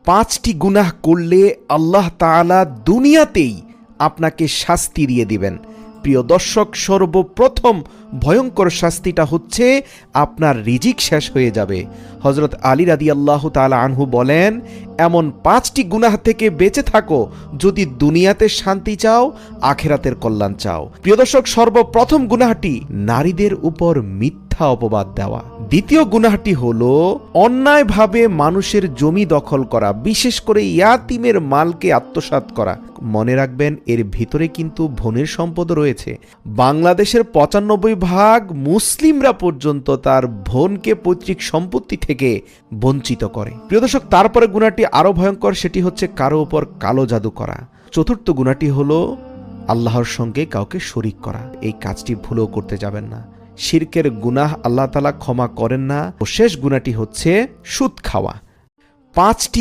5টি গুনাহ করলে আল্লাহ তাআলা দুনিয়াতেই আপনাকে শাস্তি দিয়ে দিবেন। প্রিয় দর্শক, সর্বপ্রথম ভয়ঙ্কর শাস্তিটা হচ্ছে আপনার রিজিক শেষ হয়ে যাবে। হযরত আলী রাদিয়াল্লাহু তাআলা আনহু বলেন, এমন 5টি গুনাহ থেকে বেঁচে থাকো যদি দুনিয়াতে শান্তি চাও, আখিরাতের কল্যাণ চাও। প্রিয় দর্শক, সর্বপ্রথম গুনাহটি নারীদের উপর মিথ্যা অপবাদ দেওয়া। দ্বিতীয় গুনাহটি হলো অন্যায়ভাবে মানুষের জমি দখল করা, বিশেষ করে ইয়াতিমের মালকে আত্মসাৎ করা। মনে রাখবেন, এর ভিতরে কিন্তু বোনের সম্পদ রয়েছে। বাংলাদেশের 95% মুসলিমরা পর্যন্ত তার বোনকে পৈতৃক সম্পত্তি থেকে বঞ্চিত করে। প্রিয় দর্শক, তারপরে গুনাহটি আরো ভয়ঙ্কর, সেটি হচ্ছে কারো উপর কালো জাদু করা। চতুর্থ গুনাহটি হলো আল্লাহর সঙ্গে কাউকে শরীক করা। এই কাজটি ভুলেও করতে যাবেন না। শিরকের গুনাহ আল্লাহ তাআলা ক্ষমা করেন না। ও শেষ গুনাহটি হচ্ছে সুদ খাওয়া। 5টি